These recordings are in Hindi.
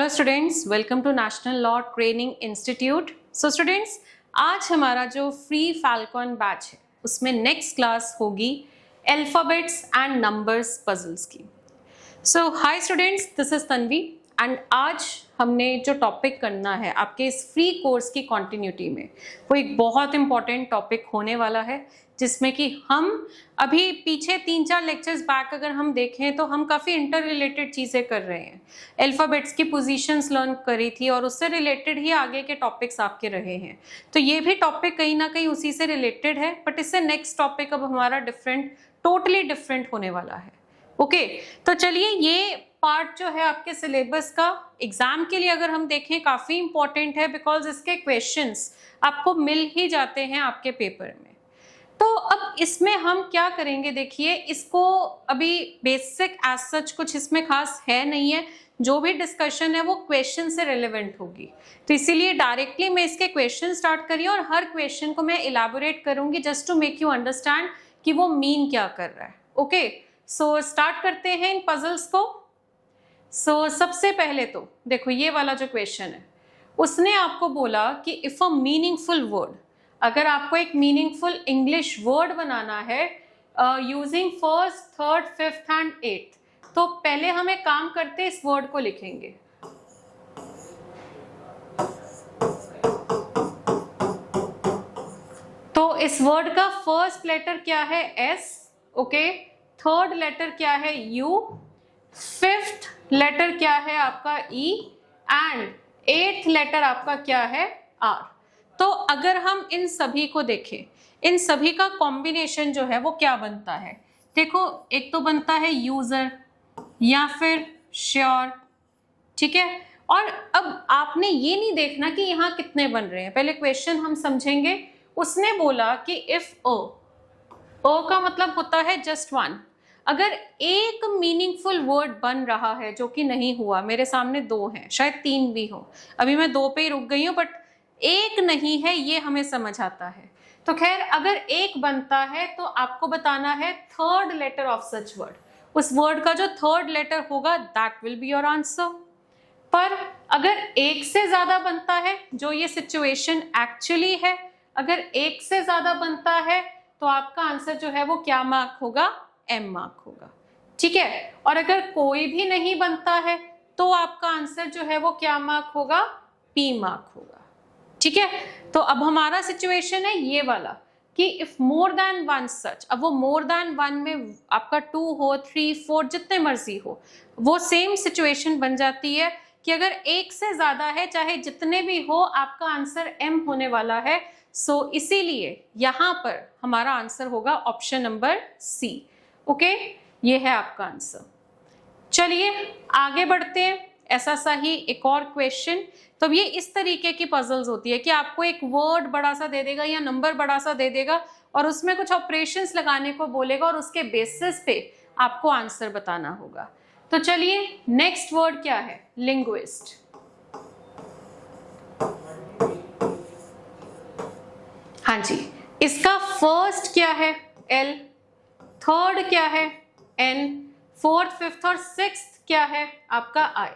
Hello students, welcome to national law training institute. So students, आज हमारा जो फ्री फैल्कन बैच है उसमें नेक्स्ट क्लास होगी अल्फाबेट्स एंड नंबर्स पजल्स की। So hi students, this is Tanvi and आज हमने जो टॉपिक करना है आपके इस फ्री कोर्स की कॉन्टिन्यूटी में, वो एक बहुत इंपॉर्टेंट टॉपिक होने वाला है जिसमें कि हम अभी पीछे 3-4 लेक्चर्स बैक अगर हम देखें तो हम काफ़ी इंटर रिलेटेड चीज़ें कर रहे हैं। अल्फ़ाबेट्स की पोजीशंस लर्न करी थी और उससे रिलेटेड ही आगे के टॉपिक्स आपके रहे हैं, तो ये भी टॉपिक कहीं ना कहीं उसी से रिलेटेड है, बट इससे नेक्स्ट टॉपिक अब हमारा टोटली डिफरेंट होने वाला है। ओके, तो चलिए, ये पार्ट जो है आपके सिलेबस का एग्जाम के लिए अगर हम देखें काफ़ी इंपॉर्टेंट है, बिकॉज इसके क्वेश्चंस आपको मिल ही जाते हैं आपके पेपर में। तो अब इसमें हम क्या करेंगे, देखिए, इसको अभी बेसिक एज सच कुछ इसमें खास है नहीं है, जो भी डिस्कशन है वो क्वेश्चन से रिलेवेंट होगी, तो इसीलिए डायरेक्टली मैं इसके क्वेश्चन स्टार्ट करिए और हर क्वेश्चन को मैं इलाबोरेट करूंगी just to make you understand कि वो मीन क्या कर रहा है। ओके, सो स्टार्ट करते हैं इन पजल्स को। सो सबसे पहले तो देखो, ये वाला जो क्वेश्चन है उसने आपको बोला कि इफ अ मीनिंगफुल वर्ड, अगर आपको एक मीनिंगफुल इंग्लिश वर्ड बनाना है using first, third, fifth and eighth, तो पहले हम एक काम करते हैं, इस वर्ड को लिखेंगे। तो इस वर्ड का फर्स्ट लेटर क्या है? एस। ओके, थर्ड लेटर क्या है? यू। फिफ्थ लेटर क्या है आपका? ई। एंड एट्थ लेटर आपका क्या है? आर। तो अगर हम इन सभी को देखें, इन सभी का कॉम्बिनेशन जो है वो क्या बनता है? देखो, एक तो बनता है यूजर या फिर श्योर, ठीक है। और अब आपने ये नहीं देखना कि यहाँ कितने बन रहे हैं, पहले क्वेश्चन हम समझेंगे। उसने बोला कि इफ ओ का मतलब होता है जस्ट वन। अगर एक मीनिंगफुल वर्ड बन रहा है, जो कि नहीं हुआ, मेरे सामने दो हैं, शायद तीन भी हो, अभी मैं दो पे ही रुक गई हूँ, बट एक नहीं है, ये हमें समझ आता है। तो खैर, अगर एक बनता है तो आपको बताना है third letter of such word. उस वर्ड का जो थर्ड लेटर होगा that will be your answer. पर अगर एक से ज्यादा बनता है, जो ये सिचुएशन एक्चुअली है, अगर एक से ज्यादा बनता है तो आपका आंसर जो है वो क्या मार्क होगा? एम मार्क होगा, ठीक है। और अगर कोई भी नहीं बनता है तो आपका आंसर जो है वो क्या मार्क होगा? पी मार्क होगा, ठीक है। तो अब हमारा सिचुएशन है ये वाला कि if more than one such, अब वो मोर देन वन में आपका 2 हो, 3, 4 जितने मर्जी हो, वो सेम सिचुएशन बन जाती है कि अगर एक से ज्यादा है, चाहे जितने भी हो, आपका आंसर एम होने वाला है। सो इसीलिए यहां पर हमारा आंसर होगा ऑप्शन नंबर सी। ओके, ये है आपका आंसर। चलिए आगे बढ़ते हैं। ऐसा सा ही एक और क्वेश्चन। तो ये इस तरीके की पजल्स होती है कि आपको एक वर्ड बड़ा सा दे देगा या नंबर बड़ा सा दे देगा और उसमें कुछ ऑपरेशंस लगाने को बोलेगा और उसके बेसिस पे आपको आंसर बताना होगा। तो चलिए, नेक्स्ट वर्ड क्या है? लिंग्विस्ट। हाँ जी, इसका फर्स्ट क्या है? एल। थर्ड क्या है? एन। फोर्थ, फिफ्थ और सिक्स्थ क्या है? आपका आई।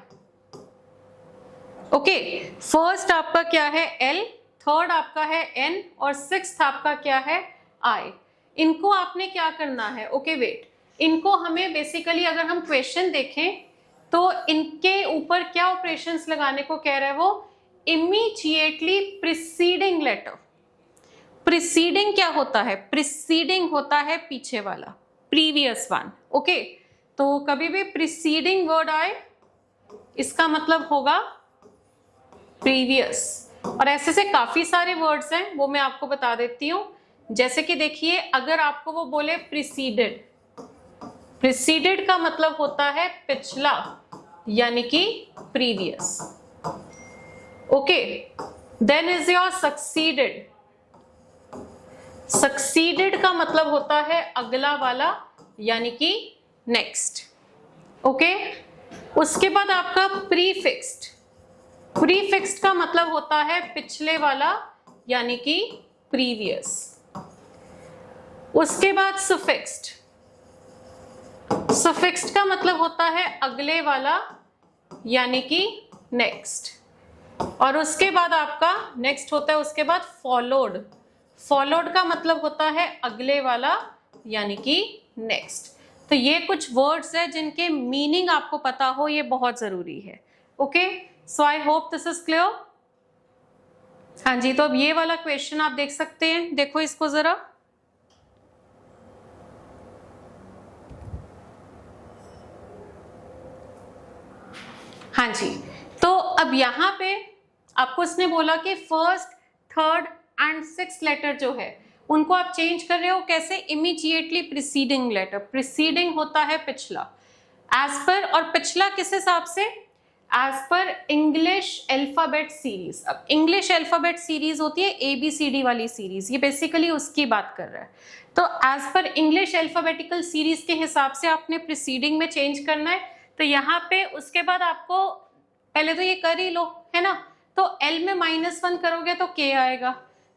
ओके, फर्स्ट आपका क्या है? एल, थर्ड आपका है एन और सिक्स्थ आपका क्या है? आई। इनको आपने क्या करना है? ओके वेट, इनको हमें बेसिकली अगर हम क्वेश्चन देखें तो इनके ऊपर क्या ऑपरेशंस लगाने को कह रहा है वो? Immediately preceding letter. प्रीसीडिंग क्या होता है? प्रीसीडिंग होता है पीछे वाला, प्रीवियस वन। ओके, तो कभी भी प्रीसीडिंग वर्ड आए इसका मतलब होगा प्रीवियस। और ऐसे से काफी सारे वर्ड्स हैं, वो मैं आपको बता देती हूं। जैसे कि देखिए, अगर आपको वो बोले प्रीसीडेड, प्रीसीडेड का मतलब होता है पिछला, यानी कि previous. Okay, then is your succeeded. Succeeded का मतलब होता है अगला वाला, यानी कि नेक्स्ट। ओके, उसके बाद आपका प्रीफिक्स्ड। प्रीफिक्स्ड का मतलब होता है पिछले वाला, यानी कि प्रीवियस। उसके बाद सुफिक्स्ड। सफिक्स्ड का मतलब होता है अगले वाला, यानी कि नेक्स्ट, और उसके बाद आपका नेक्स्ट होता है उसके बाद फॉलोड। फॉलोड का मतलब होता है अगले वाला, यानी कि नेक्स्ट। तो ये कुछ वर्ड्स है जिनके मीनिंग आपको पता हो, ये बहुत जरूरी है। Okay, so I hope this is clear. हाँ जी, तो अब ये वाला क्वेश्चन आप देख सकते हैं, देखो इसको जरा। हाँ जी, तो अब यहाँ पे आपको इसने बोला कि first, third and sixth letter जो है उनको आप चेंज कर रहे हो कैसे? Immediately preceding letter. प्रीसीडिंग होता है पिछला, एज पर, और पिछला किस हिसाब से? As per English alphabet series. अब इंग्लिश अल्फाबेट सीरीज होती है ABCD वाली सीरीज, ये बेसिकली उसकी बात कर रहा है। तो as per English alphabetical series के हिसाब से आपने प्रीसीडिंग में चेंज करना है। तो यहाँ पे उसके बाद आपको पहले तो ये कर ही लो, है ना। तो L में -1 करोगे तो K आएगा,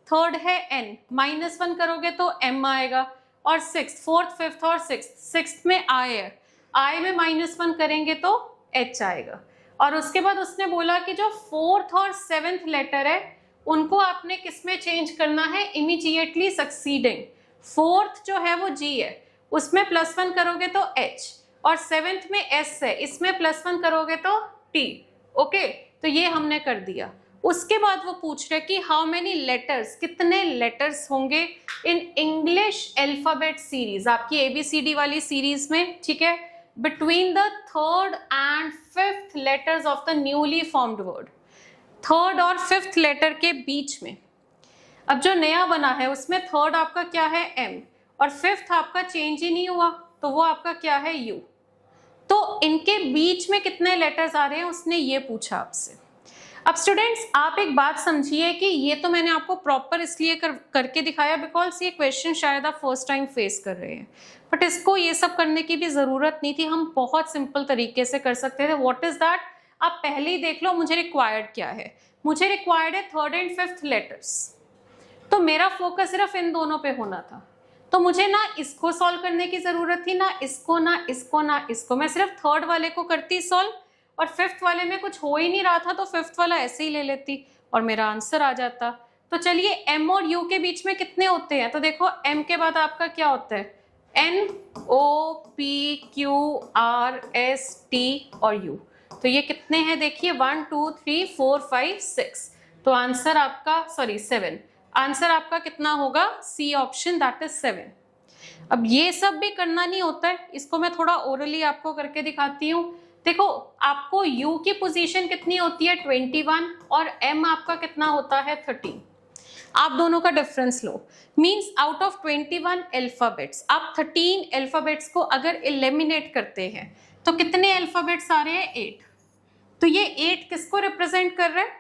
थर्ड है N, -1 करोगे तो M आएगा, और सिक्स, फोर्थ, फिफ्थ और सिक्स्थ में I है, I में -1 करेंगे तो H आएगा। और उसके बाद उसने बोला कि जो फोर्थ और सेवेंथ लेटर है उनको आपने किस में चेंज करना है? Immediately succeeding. फोर्थ जो है वो G है, उसमें +1 करोगे तो H, और सेवेंथ में S है, इसमें +1 करोगे तो T। ओके, तो ये हमने कर दिया। उसके बाद वो पूछ रहे कि हाउ मेनी लेटर्स, कितने लेटर्स होंगे इन इंग्लिश अल्फाबेट सीरीज, आपकी ABCD वाली सीरीज में, ठीक है, between the third and fifth letters of the newly formed word. Third और फिफ्थ लेटर के बीच में, अब जो नया बना है उसमें थर्ड आपका क्या है? M, और फिफ्थ आपका चेंज ही नहीं हुआ, तो वो आपका क्या है? U। तो इनके बीच में कितने लेटर्स आ रहे हैं उसने ये पूछा आपसे। अब स्टूडेंट्स आप एक बात समझिए कि ये तो मैंने आपको प्रॉपर इसलिए करके दिखाया बिकॉज ये क्वेश्चन शायद आप फर्स्ट टाइम फेस कर रहे हैं, बट इसको ये सब करने की भी जरूरत नहीं थी, हम बहुत सिंपल तरीके से कर सकते थे। What is that? आप पहले ही देख लो मुझे रिक्वायर्ड क्या है। मुझे रिक्वायर्ड है थर्ड एंड फिफ्थ लेटर्स, तो मेरा फोकस सिर्फ इन दोनों पे होना था। तो मुझे ना इसको सॉल्व करने की जरूरत थी, ना इसको, ना इसको, ना इसको। मैं सिर्फ थर्ड वाले को करती सॉल्व, और फिफ्थ वाले में कुछ हो ही नहीं रहा था तो फिफ्थ वाला ऐसे ही ले लेती और मेरा आंसर आ जाता। तो चलिए M और U के बीच में कितने होते हैं? तो देखो M के बाद आपका क्या होता है? N, O, P, Q, R, S, T और U। तो ये कितने हैं? देखिए 1 2 3 4 5 6। तो आंसर आपका 7। आंसर आपका कितना होगा? C option, that is 7। अब ये सब भी करना नहीं होता है, इसको मैं थोड़ा ओरली आपको करके दिखाती हूँ। देखो आपको U की पोजीशन कितनी होती है? 21, और M आपका कितना होता है? 13। आप दोनों का difference low, means out of 21 alphabets आप 13 अल्फाबेट्स को अगर एलिमिनेट करते हैं तो कितने अल्फाबेट्स आ रहे हैं? 8। तो ये 8 किसको रिप्रेजेंट कर रहे हैं?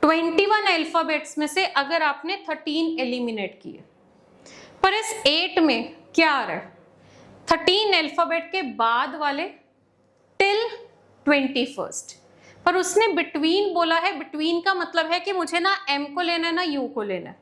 21 अल्फाबेट्स में से अगर आपने 13 एलिमिनेट किए, पर इस 8 में क्या आ रहा है? 13 अल्फाबेट के बाद वाले टिल 21st, पर उसने बिटवीन बोला है। बिटवीन का मतलब है कि मुझे ना M को लेना है ना U को लेना है।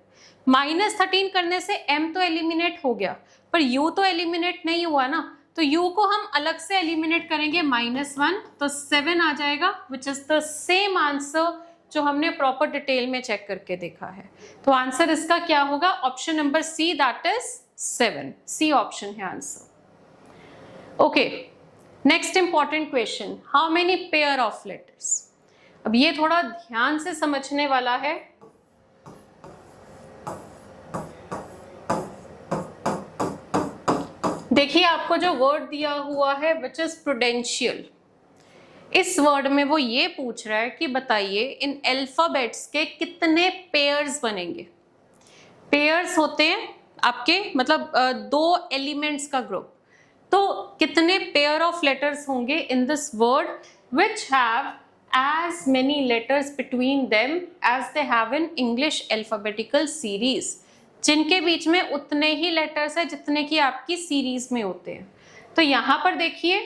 -13 करने से M तो एलिमिनेट हो गया, पर U तो एलिमिनेट नहीं हुआ ना, तो U को हम अलग से एलिमिनेट करेंगे -1, तो 7 आ जाएगा, which is the same answer जो हमने प्रॉपर डिटेल में चेक करके देखा है। तो आंसर इसका क्या होगा? Option number C, that is 7। C option है answer. Okay, next important question, how many pair of letters. अब ये थोड़ा ध्यान से समझने वाला है। देखिए आपको जो वर्ड दिया हुआ है विच इज प्रूडेंशियल, इस वर्ड में वो ये पूछ रहा है कि बताइए इन अल्फाबेट्स के कितने पेयर्स बनेंगे। पेयर्स होते हैं आपके मतलब 2 एलिमेंट्स का ग्रुप। तो कितने पेयर ऑफ लेटर्स होंगे in this word which have as many letters between them as they have in English alphabetical series, जिनके बीच में उतने ही लेटर्स है जितने की आपकी सीरीज में होते हैं। तो यहाँ पर देखिए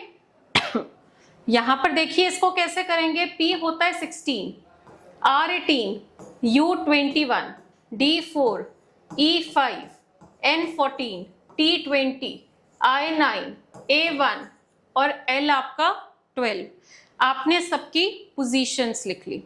यहाँ पर देखिए इसको कैसे करेंगे। P होता है 16, R 18, U 21, D 4, E 5, N 14, T 20, I 9, A 1 और L आपका 12। आपने सबकी पोजीशंस लिख ली।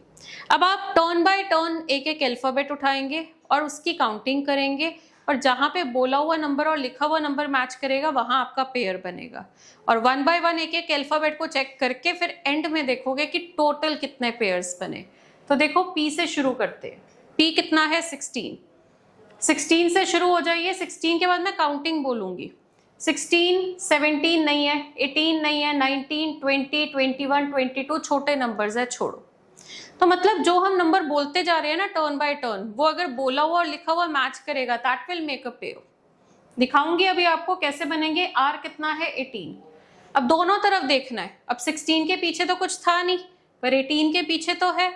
अब आप टर्न बाय टर्न एक एक अल्फाबेट उठाएंगे और उसकी काउंटिंग करेंगे, और जहां पे बोला हुआ नंबर और लिखा हुआ नंबर मैच करेगा वहां आपका पेयर बनेगा। और वन बाय वन एक एक अल्फाबेट को चेक करके फिर एंड में देखोगे कि टोटल कितने पेयर्स बने। तो देखो पी से शुरू करते हैं। पी कितना है 16, 16 से शुरू हो जाइए। 16 के बाद मैं काउंटिंग बोलूंगी। 16, 17 नहीं है, 18 नहीं है, 19, 20, 21, 22 छोटे नंबर्स है, छोड़ो। तो मतलब जो हम नंबर बोलते जा रहे हैं ना टर्न बाय टर्न, वो अगर बोला हुआ और लिखा हुआ मैच करेगा that will make a pair. दिखाऊंगी अभी आपको कैसे बनेंगे। आर कितना है 18। अब दोनों तरफ देखना है। अब 16 के पीछे तो कुछ था नहीं, पर 18 के पीछे तो है,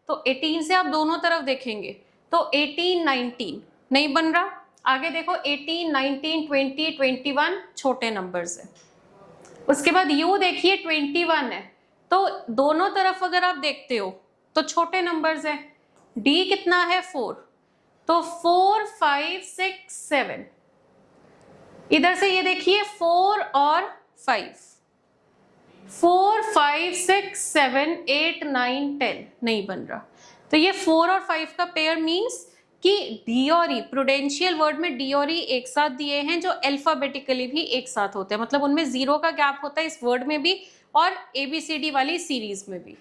तो 18 से आप दोनों तरफ देखेंगे तो 18, 19 नहीं बन रहा। आगे देखो 18, 19, 20, 21 छोटे नंबर्स है। उसके बाद यू देखिए 21 है, तो दोनों तरफ अगर आप देखते हो तो छोटे नंबर्स है। डी कितना है 4, तो 4, 5, 6, 7। इधर से ये देखिए 4 और 5, 4, 5, 6, 7, 8, 9, 10 नहीं बन रहा। तो ये 4 और 5 का पेयर मींस कि डी और ई, प्रूडेंशियल वर्ड में डी और ई एक साथ दिए हैं, जो अल्फाबेटिकली भी एक साथ होते हैं, मतलब उनमें जीरो का गैप होता है इस वर्ड में भी और एबीसीडी वाली सीरीज में भी।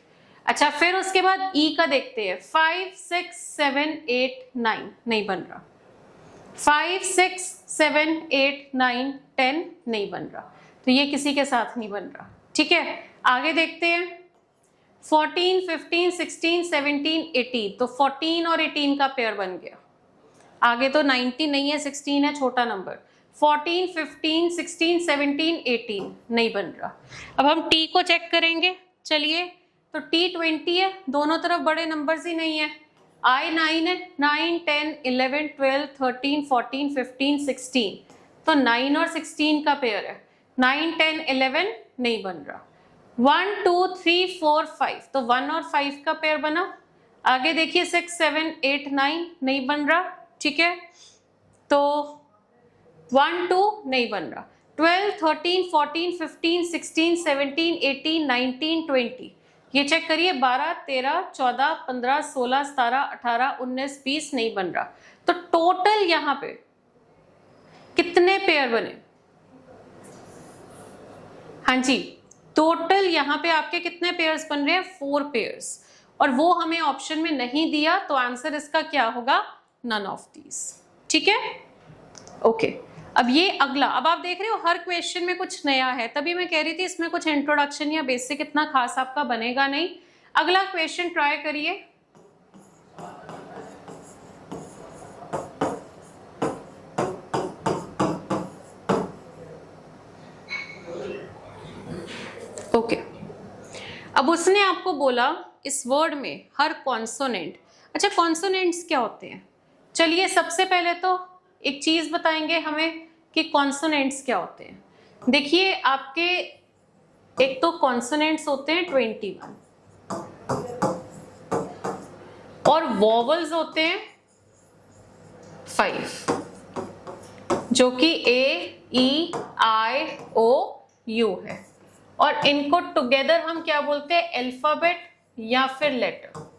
अच्छा, फिर उसके बाद ई का देखते हैं। 5, 6, 7, 8, 9 नहीं बन रहा। 5, 6, 7, 8, 9, 10 नहीं बन रहा, तो ये किसी के साथ नहीं बन रहा। ठीक है, आगे देखते हैं। 14, 15, 16, 17, 18, तो 14 और 18 का पेयर बन गया। आगे तो 19 नहीं है, 16 है, छोटा नंबर। 14, 15, 16, 17, 18 नहीं बन रहा। अब हम टी को चेक करेंगे। चलिए, तो टी 20 है, दोनों तरफ बड़े नंबर्स ही नहीं है। आई 9 है, 9, 10, 11, 12, 13, 14, 15, 16, तो 9 और 16 का पेयर है। 9, 10, 11 नहीं बन रहा। 1, 2, 3, 4, 5, तो 1 और 5 का पेयर बना। आगे देखिए 6, 7, 8, 9 नहीं बन रहा। ठीक है, तो 1, 2 नहीं बन रहा। 12, 13, 14, 15, 16, 17, 18, 19, 20 ये चेक करिए। 12, 13, 14, 15, 16, 17, 18, 19, 20 नहीं बन रहा। तो टोटल यहां पे कितने पेयर बने? हाँ जी, टोटल यहाँ पे आपके कितने पेयर्स बन रहे हैं? 4 पेयर्स, और वो हमें ऑप्शन में नहीं दिया, तो आंसर इसका क्या होगा? None of these. ठीक है, ओके। अब ये अगला, अब आप देख रहे हो हर क्वेश्चन में कुछ नया है, तभी मैं कह रही थी इसमें कुछ इंट्रोडक्शन या बेसिक इतना खास आपका बनेगा नहीं। अगला क्वेश्चन ट्राई करिए। ओके, अब उसने आपको बोला इस वर्ड में हर कॉन्सोनेंट। अच्छा, कॉन्सोनेंट्स क्या होते हैं? चलिए, सबसे पहले तो एक चीज बताएंगे हमें कि कॉन्सोनेंट्स क्या होते हैं। देखिए, आपके एक तो कॉन्सोनेंट्स होते हैं 21 और वॉवल्स होते हैं 5, जो कि ए, ई, आई, ओ, यू है, और इनको टुगेदर हम क्या बोलते हैं? अल्फाबेट या फिर लेटर।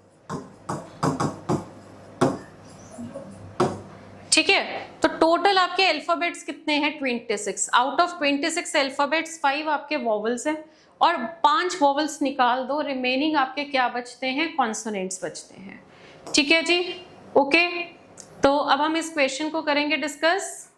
ठीक है, तो टोटल आपके अल्फाबेट्स कितने हैं? 26। आउट ऑफ 26 अल्फाबेट्स 5 आपके वॉवल्स हैं, और 5 वॉवल्स निकाल दो, रिमेनिंग आपके क्या बचते हैं? कॉन्सोनेंट्स बचते हैं। ठीक है जी, ओके। तो अब हम इस क्वेश्चन को करेंगे डिस्कस।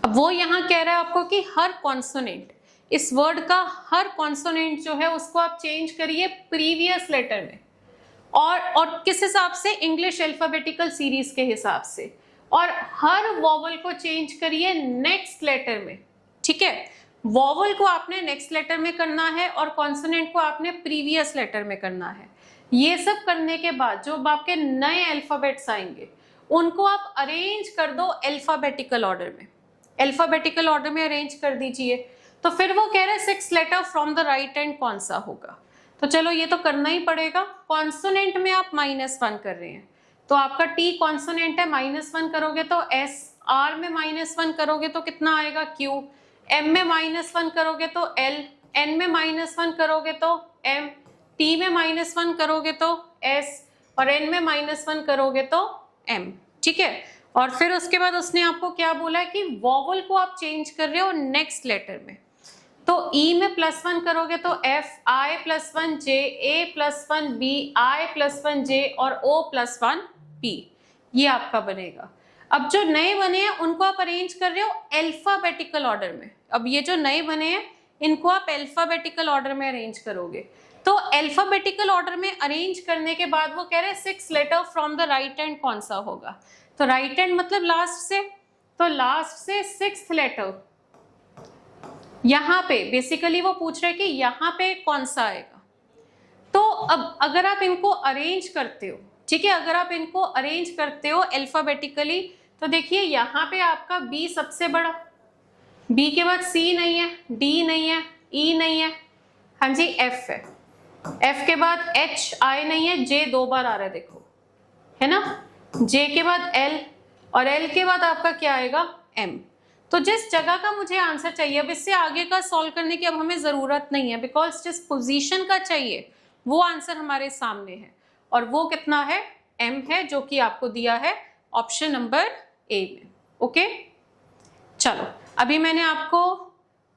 अब वो यहां कह रहा है आपको कि हर कॉन्सोनेंट, इस वर्ड का हर कॉन्सोनेंट जो है उसको आप चेंज करिए प्रीवियस लेटर में, और किस हिसाब से? इंग्लिश अल्फाबेटिकल सीरीज के हिसाब से, और हर वॉवल को चेंज करिए नेक्स्ट लेटर में। ठीक है, वॉवल को आपने नेक्स्ट लेटर में करना है और कॉन्सोनेंट को आपने प्रीवियस लेटर में करना है। ये सब करने के बाद जो आपके नए अल्फाबेट्स आएंगे उनको आप अरेंज कर दो अल्फाबेटिकल ऑर्डर में। अल्फाबेटिकल ऑर्डर में अरेंज कर दीजिए। तो फिर वो कह रहे हैं 6 letter from the right hand कौन सा होगा? तो चलो ये तो करना ही पड़ेगा। कॉन्सोनेंट में आप -1 कर रहे हैं, तो आपका टी कॉन्सोनेंट है, -1 करोगे तो एस, आर में -1 करोगे तो कितना आएगा? क्यू, m में -1 करोगे तो l, n में -1 करोगे तो m, t में -1 करोगे तो s और n में -1 करोगे तो m। ठीक है, और फिर उसके बाद उसने आपको क्या बोला है कि वॉवल को आप चेंज कर रहे हो नेक्स्ट लेटर में। तो E में +1 करोगे तो F, I +1 J, A +1 B, I +1 J और O +1 P, ये आपका बनेगा। अब जो नए बने हैं उनको आप अरेंज कर रहे हो अल्फाबेटिकल ऑर्डर में। अब ये जो नए बने हैं इनको आप अल्फाबेटिकल ऑर्डर में अरेंज करोगे। तो अल्फाबेटिकल ऑर्डर में अरेंज करने के बाद वो कह रहे हैं 6 letter from the right hand कौन सा होगा। तो राइट हैंड मतलब लास्ट से, तो लास्ट से 6th लेटर यहाँ पे बेसिकली वो पूछ रहे हैं कि यहाँ पे कौन सा आएगा। तो अब अगर आप इनको अरेंज करते हो, ठीक है, अगर आप इनको अरेंज करते हो अल्फाबेटिकली, तो देखिए यहाँ पे आपका B सबसे बड़ा, B के बाद C नहीं है, D नहीं है, E नहीं है, हाँ जी F है, F के बाद H, I नहीं है, J 2 बार आ रहा है देखो, है ना, J के बाद L और L के बाद आपका क्या आएगा M। तो जिस जगह का मुझे आंसर चाहिए, अब इससे आगे का सॉल्व करने की अब हमें जरूरत नहीं है, बिकॉज जिस पोजीशन का चाहिए वो आंसर हमारे सामने है और वो कितना है M है, जो कि आपको दिया है ऑप्शन नंबर A में। ओके, चलो अभी मैंने आपको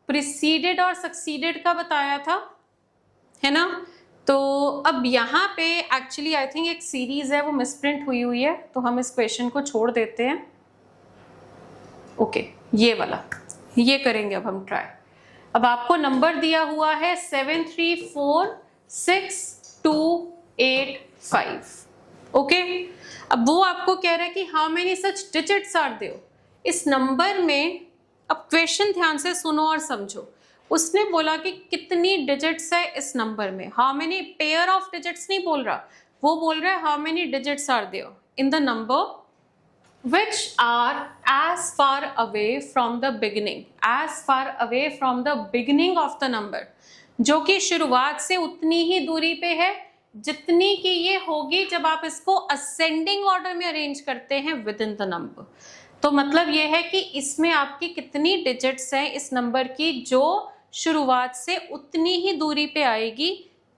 प्रीसीडेड और सक्सीडेड का बताया था, है ना। तो अब यहाँ पे एक्चुअली आई थिंक एक सीरीज है वो मिसप्रिंट हुई है, तो हम इस क्वेश्चन को छोड़ देते हैं। ओके, ये वाला ये करेंगे अब हम ट्राई। अब आपको नंबर दिया हुआ है 7 3 4 6 2 8 5। ओके, अब वो आपको कह रहा है कि how many such digits are there इस नंबर में। अब क्वेश्चन ध्यान से सुनो और समझो। उसने बोला कि कितनी डिजिट्स है इस नंबर में, how many pair of digits नहीं बोल रहा, वो बोल रहा है how many digits are there in the number which are as far away from the beginning, as far away from the beginning of the number, जो कि शुरुआत से उतनी ही दूरी पे है जितनी कि ये होगी जब आप इसको असेंडिंग ऑर्डर में अरेंज करते हैं विद इन द नंबर। तो मतलब ये है कि इसमें आपकी कितनी डिजिट्स हैं इस नंबर की जो शुरुआत से उतनी ही दूरी पे आएगी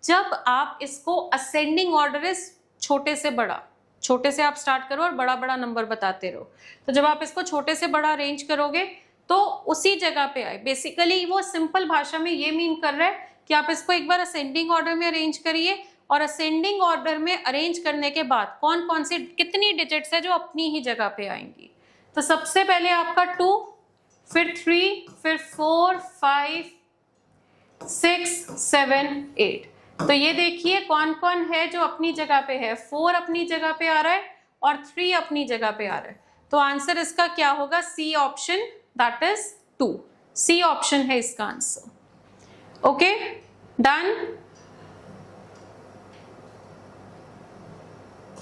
जब आप इसको असेंडिंग ऑर्डर इस छोटे से बड़ा, छोटे से आप स्टार्ट करो और बड़ा बड़ा नंबर बताते रहो। तो जब आप इसको छोटे से बड़ा अरेंज करोगे तो उसी जगह पे आए। बेसिकली वो सिंपल भाषा में ये मीन कर रहा है कि आप इसको एक बार असेंडिंग ऑर्डर में अरेंज करिए और असेंडिंग ऑर्डर में अरेंज करने के बाद कौन कौन सी कितनी डिजिट्स है जो अपनी ही जगह पे आएंगी। तो सबसे पहले आपका 2, फिर 3, फिर 4 5 6 7 8। तो ये देखिए कौन कौन है जो अपनी जगह पे है। 4 अपनी जगह पे आ रहा है और 3 अपनी जगह पे आ रहा है। तो आंसर इसका क्या होगा, C option, that is 2। C option है इसका answer. Okay, done.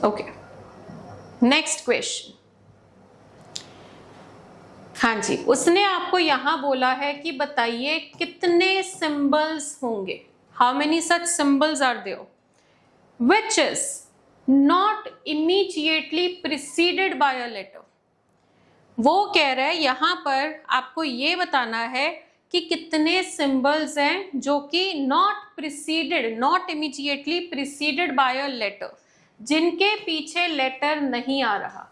Okay, next question. हाँ जी, उसने आपको यहां बोला है कि बताइए कितने सिंबल्स होंगे, how many such symbols are there which is not immediately preceded by a letter। वो कह रहा है यहां पर आपको ये बताना है कि कितने सिंबल्स हैं जो कि not preceded, not immediately preceded by a letter, जिनके पीछे लेटर नहीं आ रहा,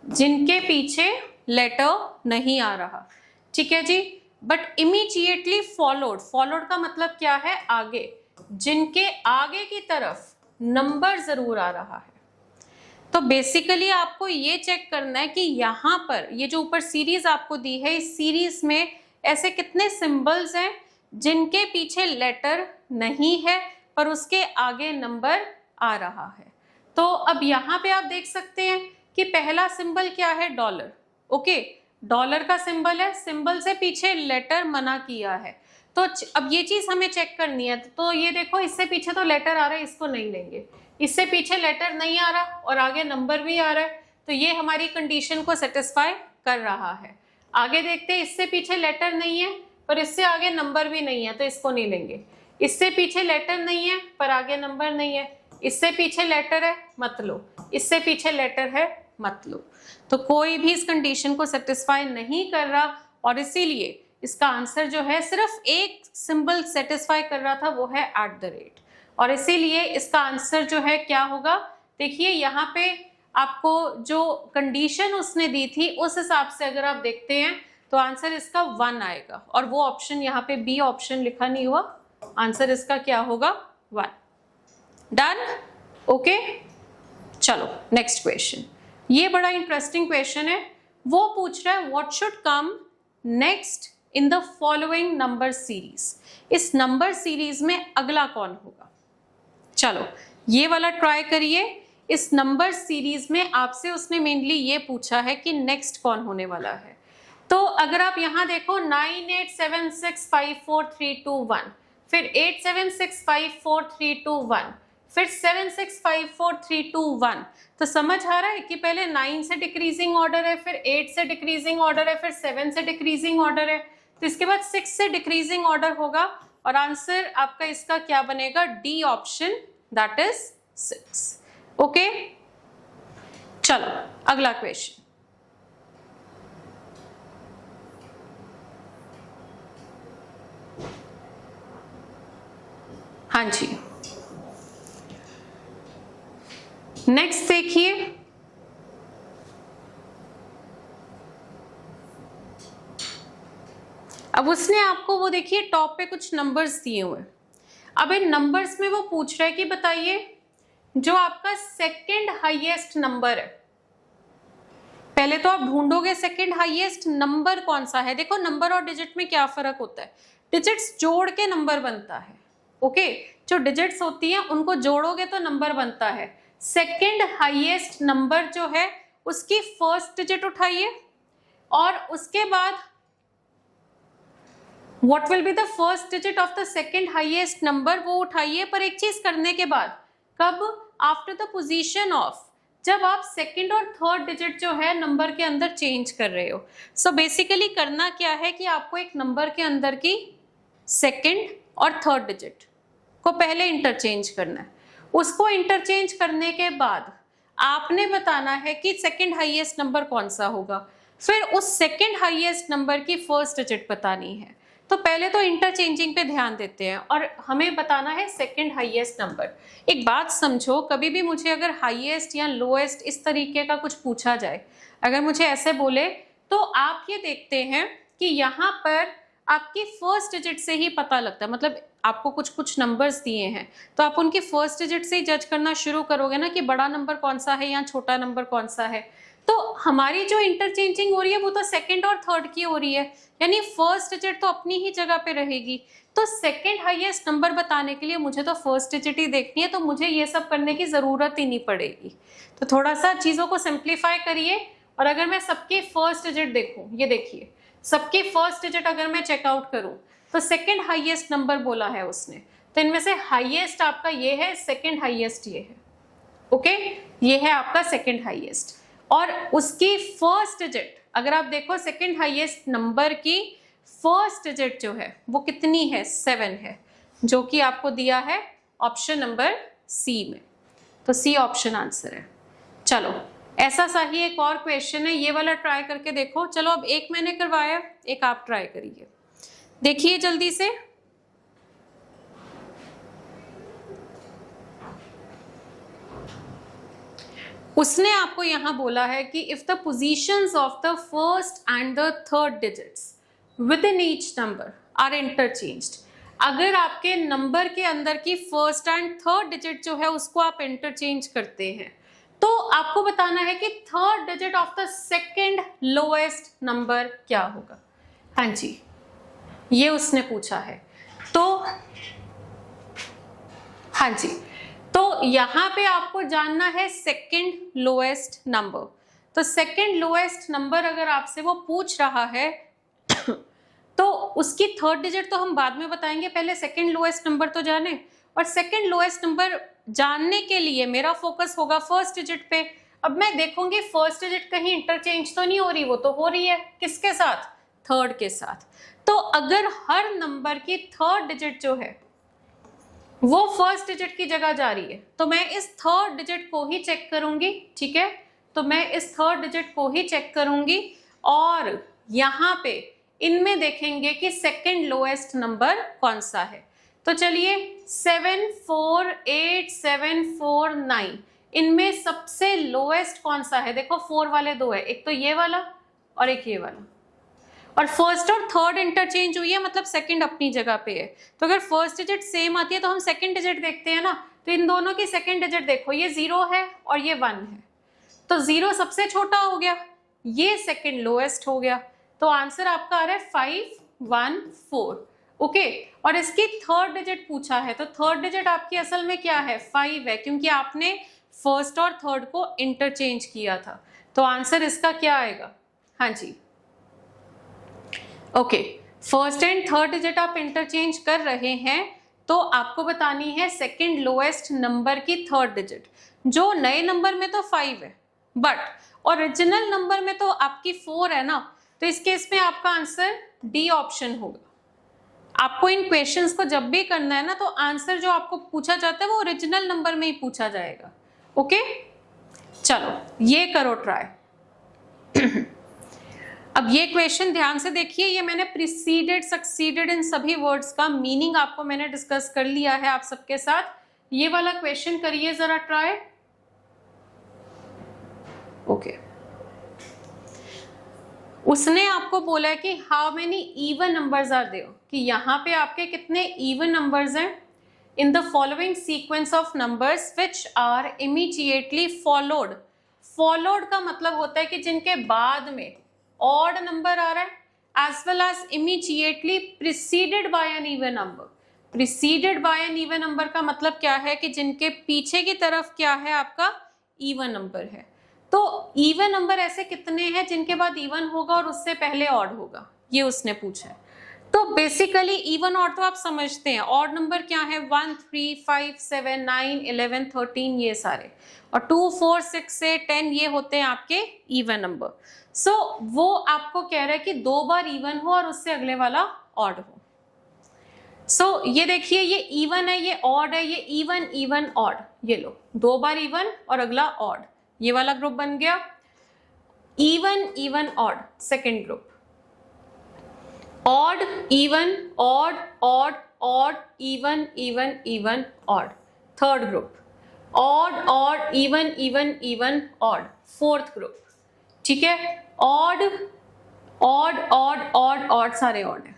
जिनके पीछे लेटर नहीं आ रहा। ठीक है जी, बट इमीडिएटली फॉलोड, फॉलोड का मतलब क्या है, आगे, जिनके आगे की तरफ नंबर जरूर आ रहा है। तो बेसिकली आपको ये चेक करना है कि यहाँ पर ये जो ऊपर सीरीज आपको दी है, इस सीरीज में ऐसे कितने सिंबल्स हैं जिनके पीछे लेटर नहीं है पर उसके आगे नंबर आ रहा है। तो अब यहाँ पे आप देख सकते हैं कि पहला सिंबल क्या है, डॉलर। ओके, डॉलर का सिंबल है, सिंबल से पीछे लेटर मना किया है। तो अब ये चीज हमें चेक करनी है। तो ये देखो, इससे पीछे तो लेटर आ रहा है, इसको नहीं लेंगे। इससे पीछे लेटर नहीं आ रहा और आगे नंबर भी आ रहा है, तो ये हमारी कंडीशन को सेटिस्फाई कर रहा है। आगे देखते हैं, इससे पीछे लेटर नहीं है पर इससे आगे नंबर भी नहीं है, तो इसको नहीं लेंगे। इससे पीछे लेटर नहीं है पर आगे नंबर नहीं है, इससे पीछे लेटर है मत लो, इससे पीछे लेटर है मत लो। तो कोई भी इस कंडीशन को सेटिस्फाई नहीं कर रहा और इसीलिए इसका आंसर जो है सिर्फ एक सिंबल सेटिस्फाई कर रहा था, वो है @, और इसीलिए इसका आंसर जो है क्या होगा, देखिए यहाँ पे आपको जो कंडीशन उसने दी थी उस हिसाब से अगर आप देखते हैं तो आंसर इसका 1 आएगा, और वो ऑप्शन यहाँ पे बी ऑप्शन लिखा नहीं हुआ, आंसर इसका क्या होगा 1। Done, okay. चलो नेक्स्ट क्वेश्चन, ये बड़ा इंटरेस्टिंग क्वेश्चन है। वो पूछ रहा है what should come next in the following number series, इस नंबर सीरीज में अगला कौन होगा। चलो ये वाला ट्राई करिए। इस नंबर सीरीज में आपसे उसने मेनली ये पूछा है कि नेक्स्ट कौन होने वाला है। तो अगर आप यहाँ देखो 98765432 फिर 87654321 फिर 765431, तो समझ आ रहा है कि पहले 9 से डिक्रीजिंग ऑर्डर है, फिर 8 से डिक्रीजिंग ऑर्डर है, फिर 7 से डिक्रीजिंग ऑर्डर है, तो इसके बाद 6 से डिक्रीजिंग ऑर्डर होगा, और आंसर आपका इसका क्या बनेगा, D option, that is 6। Okay चलो अगला क्वेश्चन। हाँ जी, नेक्स्ट देखिए, अब उसने आपको वो देखिए टॉप पे कुछ नंबर्स दिए हुए, अब इन नंबर्स में वो पूछ रहा है कि बताइए जो आपका सेकंड हाईएस्ट नंबर है, पहले तो आप ढूंढोगे सेकंड हाईएस्ट नंबर कौन सा है। देखो नंबर और डिजिट में क्या फर्क होता है, डिजिट्स जोड़ के नंबर बनता है, ओके जो डिजिट्स होती हैं उनको जोड़ोगे तो नंबर बनता है। सेकंड हाईएस्ट नंबर जो है उसकी फर्स्ट डिजिट उठाइए, और उसके बाद what will be the first digit of the second highest number, वो उठाइए, पर एक चीज करने के बाद, कब, आफ्टर द पोजीशन ऑफ, जब आप सेकंड और थर्ड डिजिट जो है नंबर के अंदर चेंज कर रहे हो। सो बेसिकली करना क्या है कि आपको एक नंबर के अंदर की सेकंड और थर्ड डिजिट को पहले इंटरचेंज करना है, उसको इंटरचेंज करने के बाद आपने बताना है कि सेकंड हाईएस्ट नंबर कौन सा होगा, फिर उस सेकंड हाईएस्ट नंबर की फर्स्ट डिजिट बतानी है। तो पहले तो इंटरचेंजिंग पे ध्यान देते हैं, और हमें बताना है सेकंड हाईएस्ट नंबर। एक बात समझो, कभी भी मुझे अगर हाईएस्ट या लोएस्ट इस तरीके का कुछ पूछा जाए, अगर मुझे ऐसे बोले, तो आप ये देखते हैं कि यहाँ पर आपकी फर्स्ट डिजिट से ही पता लगता है, मतलब आपको कुछ कुछ नंबर्स दिए हैं तो आप उनकी फर्स्ट डिजिट से ही जज करना शुरू करोगे ना कि बड़ा नंबर कौन सा है या छोटा नंबर कौन सा है। तो हमारी जो इंटरचेंजिंग हो रही है वो तो सेकंड और थर्ड की हो रही है, यानी फर्स्ट डिजिट तो अपनी ही जगह पे रहेगी। तो सेकंड हाईएस्ट नंबर बताने के लिए मुझे तो फर्स्ट डिजिट ही देखनी है, तो मुझे ये सब करने की जरूरत ही नहीं पड़ेगी। तो थोड़ा सा चीजों को सिंप्लीफाई करिए, और अगर मैं सबकी फर्स्ट डिजिट देखूं, ये देखिए सबकी फर्स्ट डिजिट अगर मैं चेकआउट करूं तो सेकंड हाईएस्ट नंबर बोला है उसने, तो इनमें से हाईएस्ट आपका ये है, सेकंड हाईएस्ट ये है, ओके ये है आपका सेकंड हाईएस्ट। और उसकी फर्स्ट डिजिट अगर आप देखो सेकंड हाईएस्ट नंबर की फर्स्ट डिजिट जो है वो कितनी है, 7 है, जो कि आपको दिया है ऑप्शन नंबर सी में, तो सी ऑप्शन आंसर है। चलो ऐसा सा ही एक और क्वेश्चन है, ये वाला ट्राई करके देखो। चलो अब एक मैंने करवाया, एक आप ट्राई करिए, देखिए जल्दी से। उसने आपको यहां बोला है कि if the positions of the first and the third digits within each number are interchanged, अगर आपके नंबर के अंदर की फर्स्ट एंड थर्ड डिजिट जो है उसको आप इंटरचेंज करते हैं, तो आपको बताना है कि third digit of the second lowest number क्या होगा। हाँ जी ये उसने पूछा है, तो हाँ जी तो यहाँ पे आपको जानना है सेकंड लोएस्ट नंबर। तो सेकंड लोएस्ट नंबर अगर आपसे वो पूछ रहा है तो उसकी थर्ड डिजिट तो हम बाद में बताएंगे, पहले सेकंड लोएस्ट नंबर तो जाने। और सेकंड लोएस्ट नंबर जानने के लिए मेरा फोकस होगा फर्स्ट डिजिट पे। अब मैं देखूंगी फर्स्ट डिजिट कहीं इंटरचेंज तो नहीं हो रही, वो तो हो रही है, किसके साथ, थर्ड के साथ। तो अगर हर नंबर की थर्ड डिजिट जो है वो फर्स्ट डिजिट की जगह जा रही है, तो मैं इस थर्ड डिजिट को ही चेक करूंगी, ठीक है। तो मैं इस थर्ड डिजिट को ही चेक करूंगी, और यहाँ पे इनमें देखेंगे कि सेकंड लोएस्ट नंबर कौन सा है। तो चलिए 7, 4, 8, 7, 4, 9, इनमें सबसे लोएस्ट कौन सा है? देखो 4 वाले दो है, एक तो ये वाला और एक ये वाला, और फर्स्ट और थर्ड इंटरचेंज हुई है, मतलब सेकंड अपनी जगह पे है। तो अगर फर्स्ट डिजिट सेम आती है तो हम सेकंड डिजिट देखते हैं ना, तो इन दोनों की सेकंड डिजिट देखो, ये 0 है और ये 1 है, तो 0 सबसे छोटा हो गया, ये सेकंड लोएस्ट हो गया। तो आंसर आपका आ रहा है 514। ओके, और इसकी थर्ड डिजिट पूछा है, तो थर्ड डिजिट आपकी असल में क्या है? 5 है, क्योंकि आपने फर्स्ट और थर्ड को इंटरचेंज किया था। तो आंसर इसका क्या आएगा? हाँ जी, okay, first and third digit आप इंटरचेंज कर रहे हैं, तो आपको बतानी है सेकंड लोएस्ट नंबर की थर्ड डिजिट। जो नए नंबर में तो 5 है, बट ओरिजिनल नंबर में तो आपकी 4 है ना, तो इस केस में आपका आंसर डी ऑप्शन होगा। आपको इन क्वेश्चंस को जब भी करना है ना, तो आंसर जो आपको पूछा जाता है वो ओरिजिनल नंबर में ही पूछा जाएगा। ओके, चलो ये करो ट्राई। अब ये क्वेश्चन ध्यान से देखिए, ये मैंने प्रीसीडेड, सक्सीडेड, इन सभी वर्ड्स का मीनिंग आपको मैंने डिस्कस कर लिया है आप सबके साथ। ये वाला क्वेश्चन करिए जरा ट्राई। ओके, उसने आपको बोला है कि how many even numbers are there, कि यहाँ पे आपके कितने इवन नंबर्स हैं in the following sequence of numbers which are immediately followed. Followed का मतलब होता है कि जिनके बाद में ऑड नंबर आ रहा है, as well as immediately preceded by an even number. Preceded by an even number का मतलब क्या है? कि जिनके पीछे की तरफ क्या है? आपका इवन नंबर है। तो इवन नंबर ऐसे कितने हैं जिनके बाद इवन होगा और उससे पहले ऑड होगा, ये उसने पूछा है। तो बेसिकली इवन ऑड तो आप समझते हैं, ऑड नंबर क्या है? 1, 3, 5, 7, 9, 11, 13, ये सारे, और 2, 4, 6, 8, 10 ये होते हैं आपके इवन नंबर। सो वो आपको कह रहा है कि 2 बार इवन हो और उससे अगले वाला ऑड हो। सो ये देखिए, ये इवन है, ये ऑड है, ये इवन, इवन, ऑड, ये लो 2 बार इवन और अगला ऑड, ये वाला ग्रुप बन गया। Even, even, odd second group, odd, even, odd, odd, odd, even, even, even, odd third group, odd, odd, even, even, even, odd fourth group. ठीक है, odd, odd, odd, odd, odd, सारे ऑड हैं।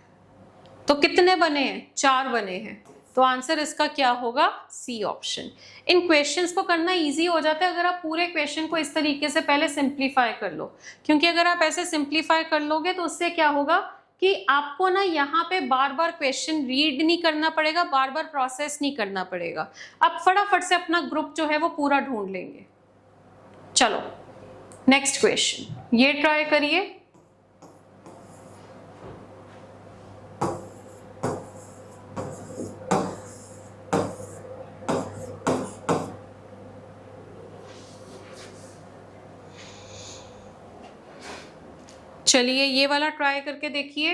तो कितने बने हैं? 4 बने हैं। तो आंसर इसका क्या होगा? C option. इन क्वेश्चंस को करना इजी हो जाता है अगर आप पूरे क्वेश्चन को इस तरीके से पहले सिंप्लीफाई कर लो, क्योंकि अगर आप ऐसे सिंप्लीफाई कर लोगे तो उससे क्या होगा कि आपको ना यहाँ पे बार बार क्वेश्चन रीड नहीं करना पड़ेगा, बार बार प्रोसेस नहीं करना पड़ेगा, आप फटाफट से अपना ग्रुप जो है वो पूरा ढूंढ लेंगे। चलो नेक्स्ट क्वेश्चन, ये ट्राई करिए। चलिए ये वाला ट्राई करके देखिए।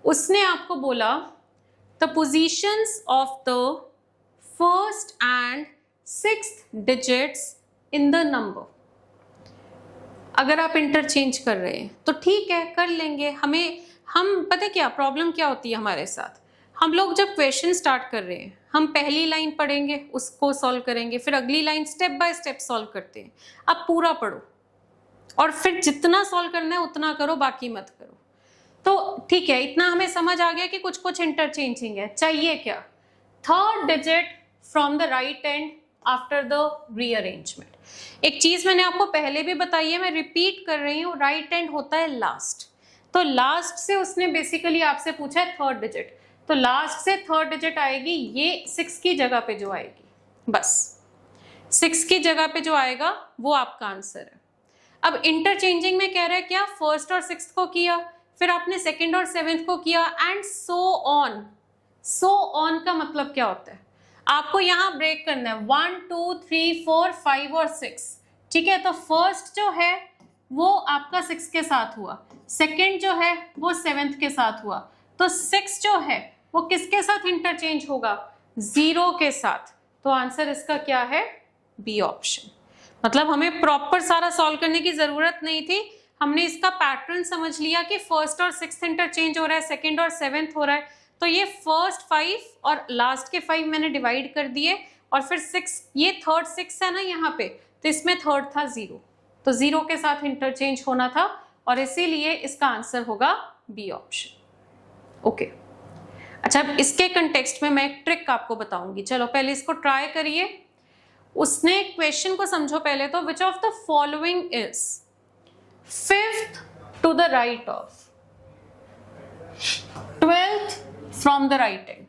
उसने आपको बोला the positions of the first and sixth digits in the number. अगर आप इंटरचेंज कर रहे हैं तो ठीक है, कर लेंगे। हम पता क्या प्रॉब्लम क्या होती है हमारे साथ, हम लोग जब क्वेश्चन स्टार्ट कर रहे हैं हम पहली लाइन पढ़ेंगे, उसको सॉल्व करेंगे, फिर अगली line step by step solve करते हैं। आप पूरा पढ़ो और फिर जितना सॉल्व करना है उतना करो, बाकी मत करो। तो ठीक है, इतना हमें समझ आ गया कि कुछ कुछ इंटरचेंजिंग है। चाहिए क्या? Third digit from the right and after the rearrangement. एक चीज मैंने आपको पहले भी बताई है, मैं रिपीट कर रही हूँ, राइट एंड होता है लास्ट। तो लास्ट से उसने बेसिकली आपसे पूछा है थर्ड डिजिट, तो लास्ट से थर्ड डिजिट आएगी ये 6 की जगह पे जो आएगी, बस 6 की जगह पे जो आएगा वो आपका आंसर है। अब इंटरचेंजिंग में कह रहा है क्या? फर्स्ट और सिक्स्थ को किया, फिर आपने सेकंड और सेवेंथ को किया, and so on. So on का मतलब क्या होता है? आपको यहाँ ब्रेक करना है 1, 2, 3, 4, 5 और 6। ठीक है, तो फर्स्ट जो है वो आपका 6 के साथ हुआ, सेकंड जो है वो 7th के साथ हुआ, तो 6 जो है वो किसके साथ इंटरचेंज होगा? 0 के साथ। तो आंसर इसका क्या है? B option. मतलब हमें प्रॉपर सारा सॉल्व करने की जरूरत नहीं थी, हमने इसका पैटर्न समझ लिया कि फर्स्ट और सिक्स्थ इंटरचेंज हो रहा है, सेकंड और सेवेंथ हो रहा है, तो ये फर्स्ट 5 और लास्ट के 5 मैंने डिवाइड कर दिए, और फिर 6, ये थर्ड 6 है ना यहाँ पे, तो इसमें थर्ड था 0, तो 0 के साथ इंटरचेंज होना था, और इसीलिए इसका आंसर होगा बी ऑप्शन। ओके, अच्छा अब इसके कंटेक्स्ट में मैं एक ट्रिक आपको बताऊंगी, चलो पहले इसको ट्राई करिए। उसने क्वेश्चन को समझो पहले तो, which of the following is fifth to the right of 12th from the right end.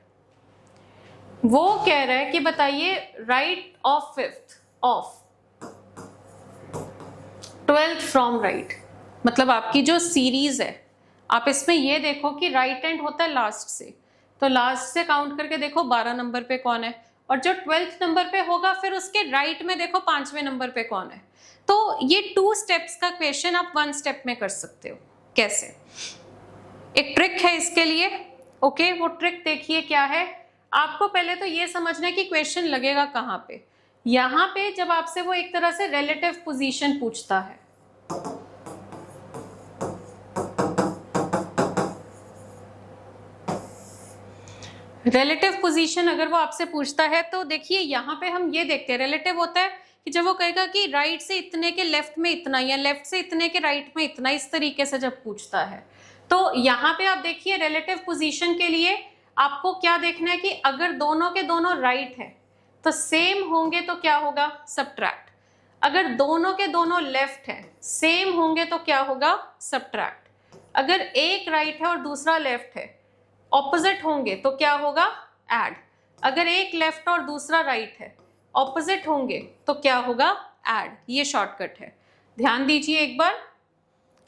वो कह रहा है कि बताइए right of fifth of 12th from right, मतलब आपकी जो सीरीज है, आप इसमें ये देखो कि राइट एंड होता है लास्ट से, तो लास्ट से काउंट करके देखो 12 नंबर पे कौन है, और जो 12th नंबर पे होगा फिर उसके राइट में देखो 5वें नंबर पे कौन है। तो ये 2 स्टेप्स का क्वेश्चन आप 1 स्टेप में कर सकते हो। कैसे? एक ट्रिक है इसके लिए। ओके, वो ट्रिक देखिए क्या है। आपको पहले तो ये समझना है कि क्वेश्चन लगेगा कहाँ पे। यहाँ पे जब आपसे वो एक तरह से रिलेटिव पोजीशन पूछता है, रिलेटिव पोजीशन अगर वो आपसे पूछता है, तो देखिए यहाँ पे हम ये देखते हैं, रिलेटिव होता है कि जब वो कहेगा कि राइट से इतने के लेफ्ट में इतना, या लेफ्ट से इतने के राइट में इतना, इस तरीके से जब पूछता है, तो यहाँ पे आप देखिए रिलेटिव पोजीशन के लिए आपको क्या देखना है कि अगर दोनों के दोनों राइट है तो सेम होंगे तो क्या होगा, सब्ट्रैक्ट। अगर दोनों के दोनों लेफ्ट है सेम होंगे तो क्या होगा, सब्ट्रैक्ट। अगर एक राइट है और दूसरा लेफ्ट है, ऑपोजिट होंगे तो क्या होगा, ऐड। अगर एक लेफ्ट और दूसरा राइट है, ऑपोजिट होंगे तो क्या होगा, ऐड। ये शॉर्टकट है, ध्यान दीजिए एक बार।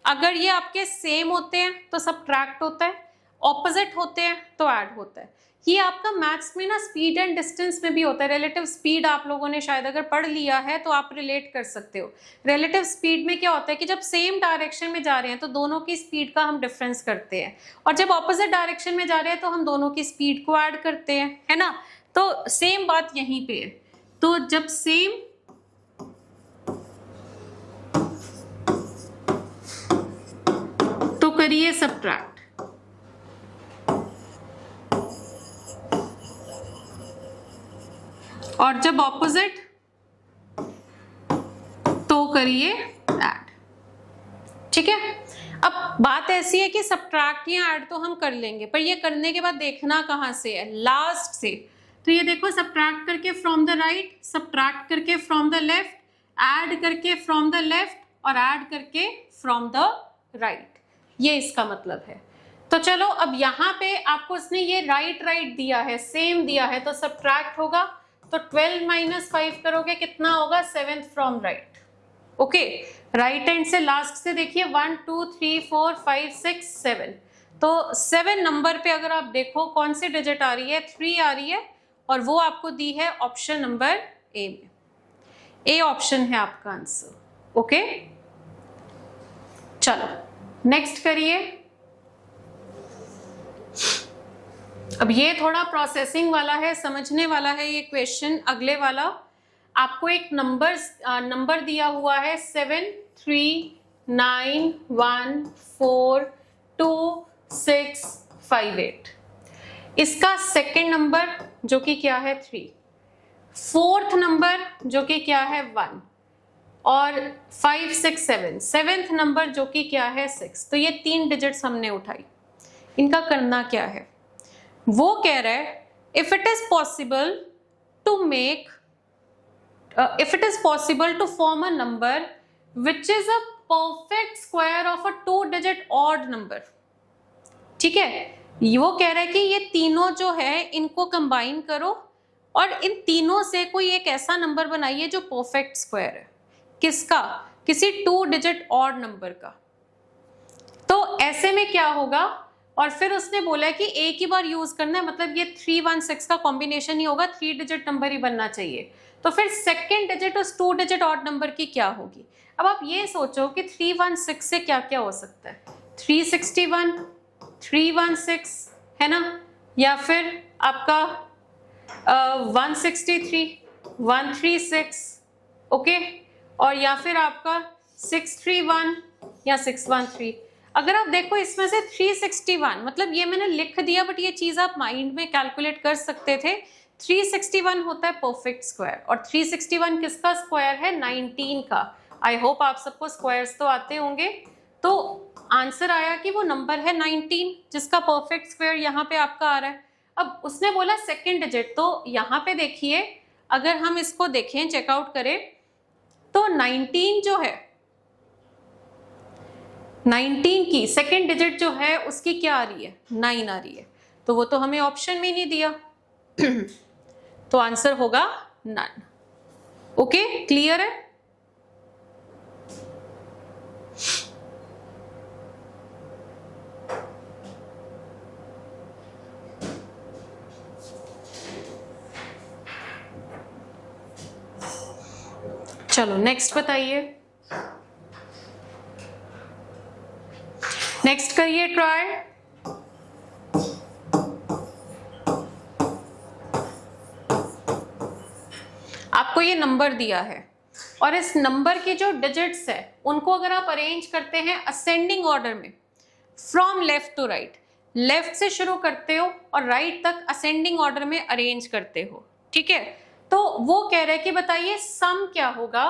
अगर ये आपके सेम होते हैं तो सब्ट्रैक्ट होता है, ऑपोजिट होते हैं तो ऐड होता है। ये आपका मैथ्स में ना स्पीड एंड डिस्टेंस में भी होता है। रिलेटिव स्पीड आप लोगों ने शायद अगर पढ़ लिया है तो आप रिलेट कर सकते हो। रिलेटिव स्पीड में क्या होता है कि जब सेम डायरेक्शन में जा रहे हैं तो दोनों की स्पीड का हम डिफरेंस करते हैं, और जब ऑपोजिट डायरेक्शन में जा रहे हैं तो हम दोनों की स्पीड को ऐड करते हैं, है ना। तो सेम बात यहीं पे है। तो जब सेम तो करिए सब्ट्रैक्ट, और जब ऑपोजिट तो करिए ऐड। ठीक है, अब बात ऐसी है कि सब्ट्रैक्ट या ऐड तो हम कर लेंगे, पर ये करने के बाद देखना कहाँ से है, लास्ट से। तो ये देखो, सब्ट्रैक्ट करके फ्रॉम द राइट, सब्ट्रैक्ट करके फ्रॉम द लेफ्ट, ऐड करके फ्रॉम द लेफ्ट, और ऐड करके फ्रॉम द राइट, ये इसका मतलब है। तो चलो अब यहाँ पे आपको उसने ये राइट दिया है, सेम दिया है, तो सब्ट्रैक्ट होगा, तो 12 - 5 करोगे कितना होगा, 7th from right. Okay, right hand से लास्ट से देखिए 1 2 3 4 5 6 7, तो 7 नंबर पे अगर आप देखो कौन सी डिजिट आ रही है, 3 आ रही है, और वो आपको दी है ऑप्शन नंबर ए में। ए ऑप्शन है आपका आंसर। ओके, चलो नेक्स्ट करिए। अब ये थोड़ा प्रोसेसिंग वाला है, समझने वाला है ये क्वेश्चन। अगले वाला आपको एक नंबर दिया हुआ है 7 3 9 1 4 2 6 5 8। इसका सेकंड नंबर जो कि क्या है 3, फोर्थ नंबर जो कि क्या है 1, और 5 6 7, सेवेंथ नंबर जो कि क्या है 6। तो ये 3 डिजिट्स हमने उठाई। इनका करना क्या है, वो कह रहा है if it is possible to form a number which is a perfect square of a 2 digit odd number. ठीक है, वो कह रहा है कि ये तीनों जो है इनको कंबाइन करो और इन तीनों से कोई एक ऐसा नंबर बनाइए जो परफेक्ट स्क्वायर है। किसका, किसी 2 डिजिट ऑड नंबर का। तो ऐसे में क्या होगा, और फिर उसने बोला है कि एक ही बार यूज करना है, मतलब ये 3 1 6 का कॉम्बिनेशन ही होगा, 3 डिजिट नंबर ही बनना चाहिए। तो फिर सेकंड डिजिट उस 2 डिजिट ऑड नंबर की क्या होगी। अब आप ये सोचो कि 3 1 6 से क्या क्या हो सकता है, 361 316 है ना, या फिर आपका 163 136, ओके, और या फिर आपका 631 या 613। अगर आप देखो इसमें से 361, मतलब ये मैंने लिख दिया बट ये चीज आप माइंड में कैलकुलेट कर सकते थे। 361 होता है परफेक्ट स्क्वायर, और 361 किसका स्क्वायर है? 19 का। आई होप आप सबको स्क्वायर्स तो आते होंगे। तो आंसर आया कि वो नंबर है 19, जिसका परफेक्ट स्क्वायर यहाँ पे आपका आ रहा है। अब उसने बोला सेकेंड डिजिट, तो यहाँ पे देखिए अगर हम इसको देखें, चेकआउट करें, तो 19 जो है, 19 की सेकेंड डिजिट जो है उसकी क्या आ रही है? 9 आ रही है। तो वो तो हमें ऑप्शन में नहीं दिया तो आंसर होगा नन। ओके, क्लियर है? चलो नेक्स्ट बताइए, नेक्स्ट करिए ट्राई। आपको ये नंबर दिया है और इस नंबर की जो डिजिट्स है उनको अगर आप अरेंज करते हैं असेंडिंग ऑर्डर में, from left to right, left से शुरू करते हो और राइट तक असेंडिंग ऑर्डर में अरेंज करते हो, ठीक है? तो वो कह रहे हैं कि बताइए सम क्या होगा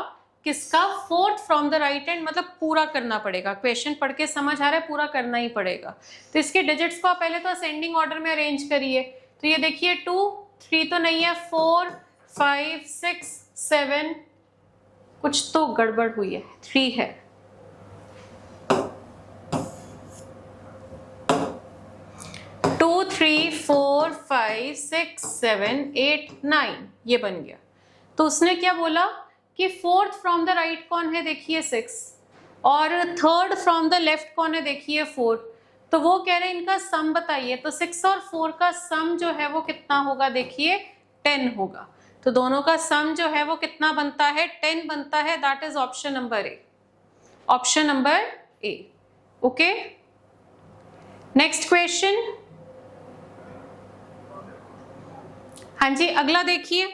किसका? Fourth from the right hand, मतलब पूरा करना पड़ेगा। क्वेश्चन पढ़ के समझ आ रहा है, पूरा करना ही पड़ेगा। तो इसके डिजिट्स को आप पहले तो असेंडिंग ऑर्डर में अरेंज करिए। तो ये देखिए 2, 3 तो नहीं है, 4, 5, 6, 7, कुछ तो गड़बड़ हुई है, 3 है। 2, 3, 4, 5, 6, 7, 8, 9 ये बन गया। तो उसने क्या बोला कि फोर्थ फ्रॉम द राइट कौन है? देखिए 6, और थर्ड फ्रॉम द लेफ्ट कौन है? देखिए 4। तो वो कह रहे हैं इनका सम बताइए। तो 6 और 4 का सम जो है वो कितना होगा? देखिए 10 होगा। तो दोनों का सम जो है वो कितना बनता है? 10 बनता है। That is option number A, option number A. Okay, next question. हाँ जी, अगला देखिए,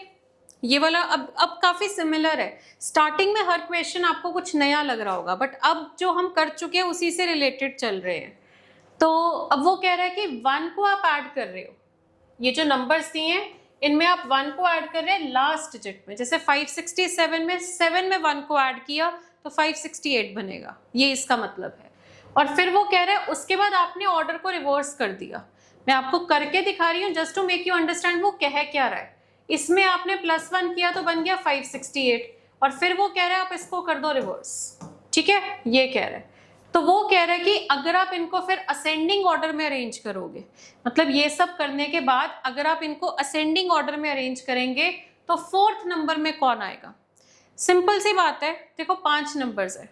ये वाला अब काफी सिमिलर है। स्टार्टिंग में हर क्वेश्चन आपको कुछ नया लग रहा होगा, बट अब जो हम कर चुके हैं उसी से रिलेटेड चल रहे हैं। तो अब वो कह रहा है कि 1 को आप ऐड कर रहे हो, ये जो नंबर्स दिए हैं इनमें आप 1 को ऐड कर रहे हैं लास्ट डिजिट में। जैसे 567 में 7 में 1 को ऐड किया तो 568 बनेगा, ये इसका मतलब है। और फिर वो कह रहा है उसके बाद आपने ऑर्डर को रिवर्स कर दिया। मैं आपको करके दिखा रही हूँ just to make you understand वो कह क्या रहा है। इसमें आपने +1 किया तो बन गया 568, और फिर वो कह रहा है आप इसको कर दो रिवर्स, ठीक है? ये कह रहा है। तो वो कह रहा है कि अगर आप इनको फिर असेंडिंग ऑर्डर में अरेंज करोगे, मतलब ये सब करने के बाद अगर आप इनको असेंडिंग ऑर्डर में अरेंज करेंगे तो फोर्थ नंबर में कौन आएगा? सिंपल सी बात है, देखो 5 नंबर्स है,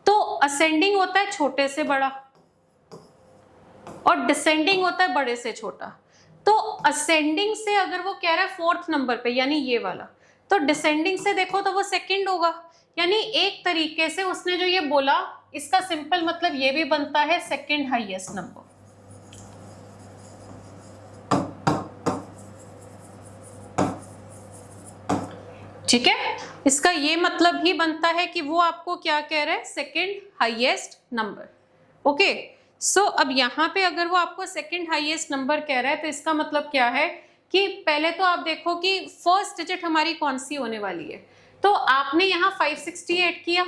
तो असेंडिंग होता है छोटे से बड़ा और डिसेंडिंग होता है बड़े से छोटा। तो असेंडिंग से अगर वो कह रहा है फोर्थ नंबर पे, यानी ये वाला, तो डिसेंडिंग से देखो तो वो सेकंड होगा। यानी एक तरीके से उसने जो ये बोला इसका सिंपल मतलब ये भी बनता है सेकंड हाईएस्ट नंबर। ठीक है, इसका ये मतलब ही बनता है कि वो आपको क्या कह रहा है? Second highest number. ओके, सो अब यहाँ पे अगर वो आपको सेकंड हाईएस्ट नंबर कह रहा है तो इसका मतलब क्या है कि पहले तो आप देखो कि फर्स्ट डिजिट हमारी कौन सी होने वाली है। तो आपने यहाँ 568 किया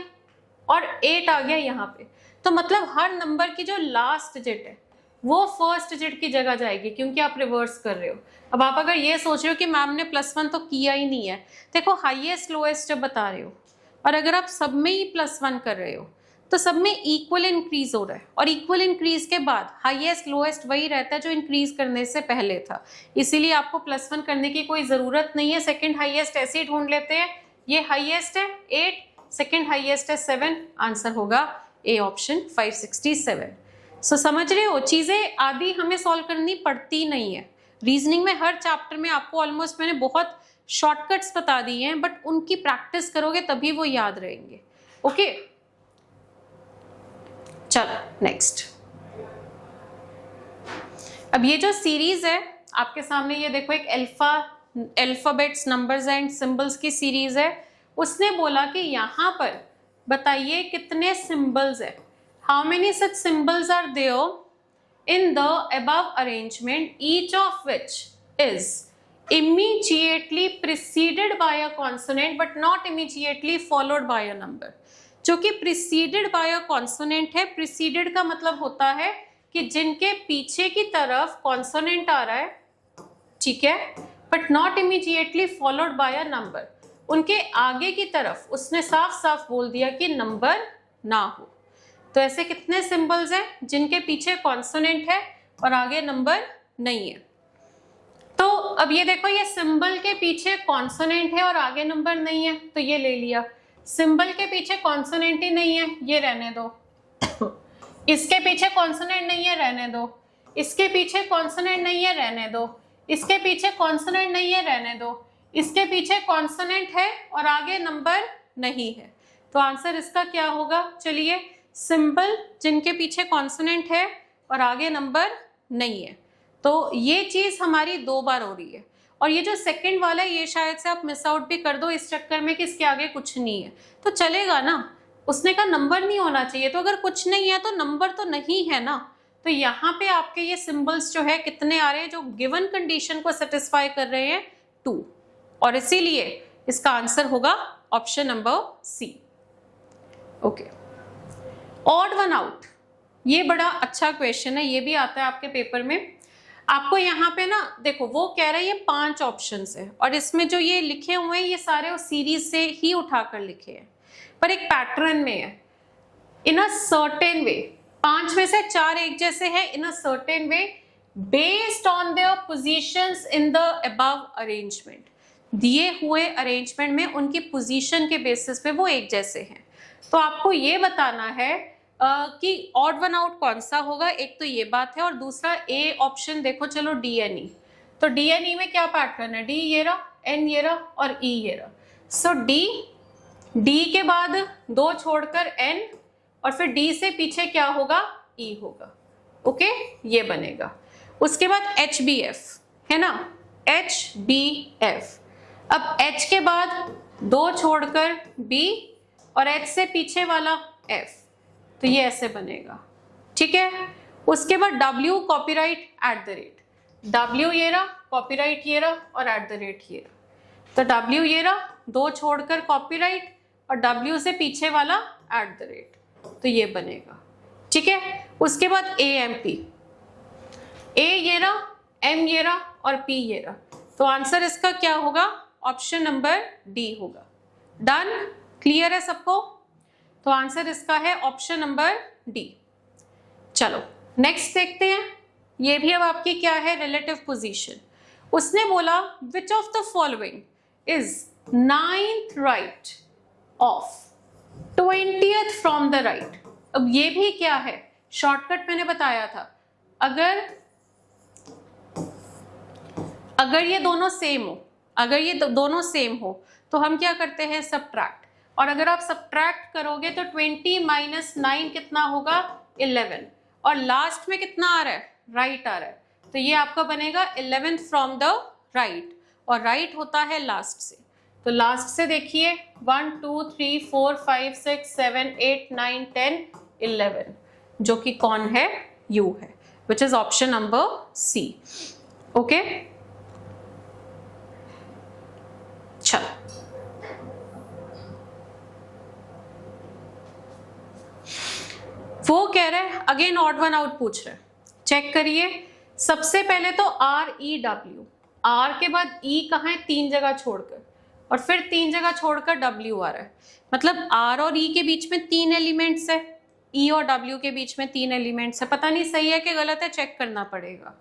और 8 आ गया यहाँ पे, तो मतलब हर नंबर की जो लास्ट डिजिट है वो फर्स्ट डिजिट की जगह जाएगी, क्योंकि आप रिवर्स कर रहे हो। अब आप अगर ये सोच रहे हो कि मैम ने +1 तो किया ही नहीं है, देखो हाईएस्ट लोएस्ट जब बता रहे हो और अगर आप सब में ही +1 कर रहे हो तो सब में इक्वल इंक्रीज हो रहा है, और इक्वल इंक्रीज के बाद हाईएस्ट लोएस्ट वही रहता है जो इंक्रीज करने से पहले था। इसीलिए आपको +1 करने की कोई जरूरत नहीं है। सेकंड हाईएस्ट ऐसे ही ढूंढ लेते हैं। ये हाईएस्ट है 8, सेकंड हाईएस्ट है 7, आंसर होगा ए ऑप्शन 567। सो समझ रहे हो, चीजें आदि हमें सॉल्व करनी पड़ती नहीं है। रीजनिंग में हर चैप्टर में आपको ऑलमोस्ट मैंने बहुत शॉर्टकट्स बता दिए हैं, बट उनकी प्रैक्टिस करोगे तभी वो याद रहेंगे। ओके, चलो नेक्स्ट। अब ये जो सीरीज है आपके सामने, ये देखो एक अल्फाबेट्स नंबर्स एंड सिंबल्स की सीरीज है। उसने बोला कि यहाँ पर बताइए कितने सिंबल्स है। how many such symbols are there in the above arrangement, each of which is immediately preceded by a consonant but not immediately followed by a number. जो कि preceded by a consonant है, preceded का मतलब होता है कि जिनके पीछे की तरफ consonant आ रहा है, ठीक है, but not immediately followed by a number. उनके आगे की तरफ उसने साफ साफ बोल दिया कि नंबर ना हो. तो ऐसे कितने सिंबल्स हैं जिनके पीछे कॉन्सोनेंट है और आगे नंबर नहीं है? तो अब ये देखो, ये सिंबल के पीछे कॉन्सोनेंट है और आगे नंबर नहीं है, तो ये ले लिया. सिंबल के पीछे कॉन्सोनेंट ही नहीं है, ये रहने दो. इसके पीछे कॉन्सोनेंट नहीं है, रहने दो. इसके पीछे कॉन्सोनेंट नहीं है, रहने दो. इसके पीछे कॉन्सोनेंट नहीं है, रहने दो. इसके पीछे कॉन्सोनेंट है और आगे नंबर नहीं है. तो आंसर इसका क्या होगा? चलिए, सिंबल जिनके पीछे कॉन्सोनेंट है और आगे नंबर नहीं है. तो ये चीज हमारी 2 बार हो रही है. और ये जो सेकंड वाला है, ये शायद से आप मिस आउट भी कर दो इस चक्कर में कि इसके आगे कुछ नहीं है. तो चलेगा ना, उसने कहा नंबर नहीं होना चाहिए, तो अगर कुछ नहीं है तो नंबर तो नहीं है ना. तो यहाँ पे आपके ये सिंबल्स जो है कितने आ रहे हैं जो गिवन कंडीशन को सेटिस्फाई कर रहे हैं? 2. और इसीलिए इसका आंसर होगा option number C. Okay, odd one out, ये बड़ा अच्छा क्वेश्चन है, ये भी आता है आपके पेपर में. आपको यहाँ पे ना देखो, वो कह रहा है ये 5 ऑप्शंस है और इसमें जो ये लिखे हुए हैं ये सारे उस सीरीज से ही उठाकर लिखे हैं, पर एक पैटर्न में है, इन अ सर्टेन वे. 5 में से 4 एक जैसे हैं in a certain way based on their positions in the above arrangement. दिए हुए अरेंजमेंट में उनकी पोजीशन के बेसिस पे वो एक जैसे हैं. तो आपको ये बताना है कि ऑड वन आउट कौन सा होगा. एक तो ये बात है, और दूसरा ए ऑप्शन देखो, चलो डी एन ई. तो डी एन ई में क्या पैटर्न है? डी ये रहा, एन ये रहा और ई ये रहा. सो डी के बाद 2 छोड़कर एन और फिर डी से पीछे क्या होगा? ई होगा. ओके, ये बनेगा. उसके बाद एच बी एफ है ना, एच बी एफ. अब एच के बाद 2 छोड़कर बी और एच से पीछे वाला एफ, तो ये ऐसे बनेगा. ठीक है. उसके बाद W copyright at the rate. W ये रहा, कॉपीराइट ये रहा और एट द रेट ये रहा. तो डब्ल्यू ये रहा, 2 छोड़कर कॉपीराइट और डब्ल्यू से पीछे वाला एट द रेट, तो ये बनेगा. ठीक है. उसके बाद ए एम पी, ए ये रहा, एम ये रहा और पी ये रहा. तो आंसर इसका क्या होगा? ऑप्शन नंबर डी होगा. डन, क्लियर है सबको? तो आंसर इसका है ऑप्शन नंबर डी. चलो नेक्स्ट देखते हैं. ये भी अब आपकी क्या है? Relative position. उसने बोला विच of the following is 9th right of 20th from the right. अब ये भी क्या है? शॉर्टकट मैंने बताया था. अगर ये दोनों सेम हो, अगर ये दोनों सेम हो तो हम क्या करते हैं? सब्ट्रैक्ट. और अगर आप सब्ट्रैक्ट करोगे तो 20 - 9 कितना होगा? 11. और लास्ट में कितना आ रहा है? राइट आ रहा है. तो ये आपका बनेगा 11th फ्रॉम द राइट, और राइट होता है लास्ट से. तो लास्ट से देखिए 1 2 3 4 5 6 7 8 9 10 11, जो कि कौन है? यू है, which is option number C. Okay, चलो वो कह रहे हैं अगेन ऑड वन आउट पूछ रहे हैं. चेक करिए. सबसे पहले तो आर ई डब्ल्यू, आर के बाद ई कहाँ है? 3 जगह छोड़कर, और फिर 3 जगह छोड़कर डब्ल्यू आ रहा है. मतलब आर और ई के बीच में 3 एलिमेंट्स है, ई और डब्ल्यू के बीच में 3 एलिमेंट्स है. पता नहीं सही है कि गलत है, चेक करना पड़ेगा.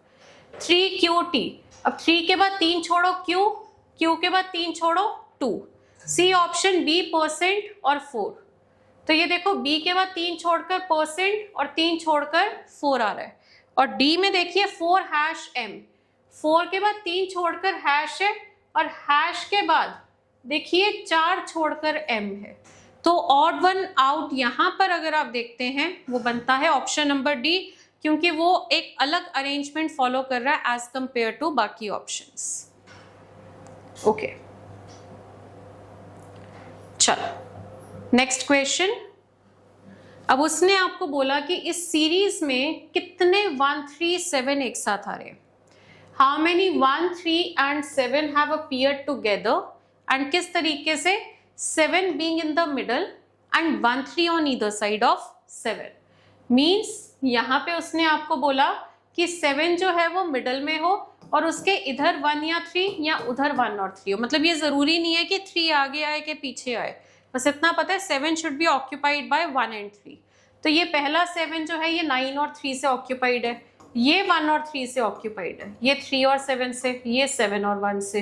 3 क्यू टी. अब 3 के बाद 3 छोड़ो क्यू, क्यू के बाद 3 छोड़ो 2. सी ऑप्शन बी % और 4. तो ये देखो बी के बाद 3 छोड़कर % और 3 छोड़कर 4 आ रहा है. और डी में देखिए 4#m, 4 के बाद 3 छोड़कर हैश है और हैश के बाद देखिए 4 छोड़कर m है. तो ऑड वन आउट यहाँ पर अगर आप देखते हैं वो बनता है ऑप्शन नंबर डी, क्योंकि वो एक अलग अरेंजमेंट फॉलो कर रहा है एज कंपेयर टू बाकी ऑप्शंस. ओके, चलो नेक्स्ट क्वेश्चन. अब उसने आपको बोला कि इस सीरीज में कितने 1, 3, 7 एक साथ आ रहे हैं। How many 1, 3 and 7 have appeared together, and किस तरीके से 7 being in the middle and 1, 3 on either side of 7। Means यहाँ पे उसने आपको बोला कि 7 जो है वो मिडल में हो और उसके इधर 1 या 3 या उधर 1 और 3 हो। मतलब ये जरूरी नहीं है कि 3 आगे आए कि पीछे आए, बस इतना पता है 7 should be occupied by 1 and 3। तो ये पहला 7 जो है ये 9 और 3 से ऑक्यूपाइड है, ये 1 और 3 से ऑक्यूपाइड है, ये 3 और 7 से, ये 7 और 1 से,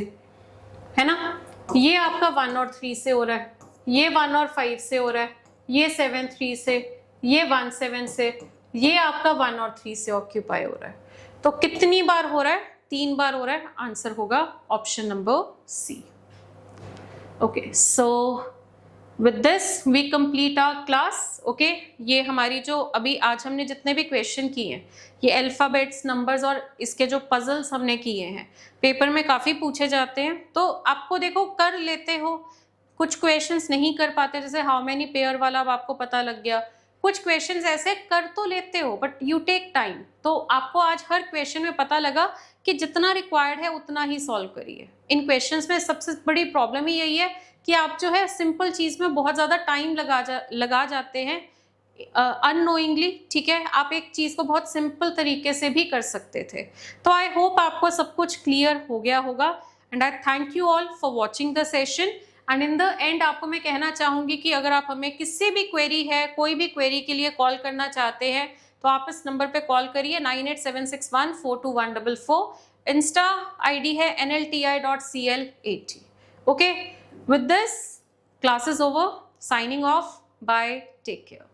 है ना। ये आपका 1 और 3 से हो रहा है, ये 1 और 5 से हो रहा है, ये 7 3 से, ये 1 7 से, ये आपका 1 और 3 से ऑक्यूपाई हो रहा है। तो कितनी बार हो रहा है? 3 बार हो रहा है। आंसर होगा option number C. Okay, so with this we complete our class. Okay, ये हमारी जो अभी आज हमने जितने भी क्वेश्चन किए हैं, ये अल्फाबेट्स, नंबर्स और इसके जो पजल्स हमने किए हैं, पेपर में काफ़ी पूछे जाते हैं। तो आपको देखो कर लेते हो, कुछ क्वेश्चंस नहीं कर पाते, जैसे हाउ मेनी पेयर वाला अब आपको पता लग गया। कुछ क्वेश्चंस ऐसे कर तो लेते हो बट यू टेक टाइम। तो आपको आज हर क्वेश्चन में पता लगा कि जितना रिक्वायर्ड है उतना ही सॉल्व करिए। इन क्वेश्चंस में सबसे बड़ी प्रॉब्लम ही यही है कि आप जो है सिंपल चीज में बहुत ज्यादा टाइम लगा जाते हैं अननोइंगली। ठीक है, आप एक चीज को बहुत सिंपल तरीके से भी कर सकते थे। तो आई होप आपको सब कुछ क्लियर हो गया होगा, and I thank you all for watching the session. And in the end आपको मैं कहना चाहूंगी कि अगर आप हमें किसी भी क्वेरी है, कोई भी क्वेरी के लिए कॉल करना चाहते हैं तो आप इस नंबर पे कॉल करिए 9876142144। इंस्टा आईडी है nlti.cl80। Okay, with this class is over, signing off, bye, take care.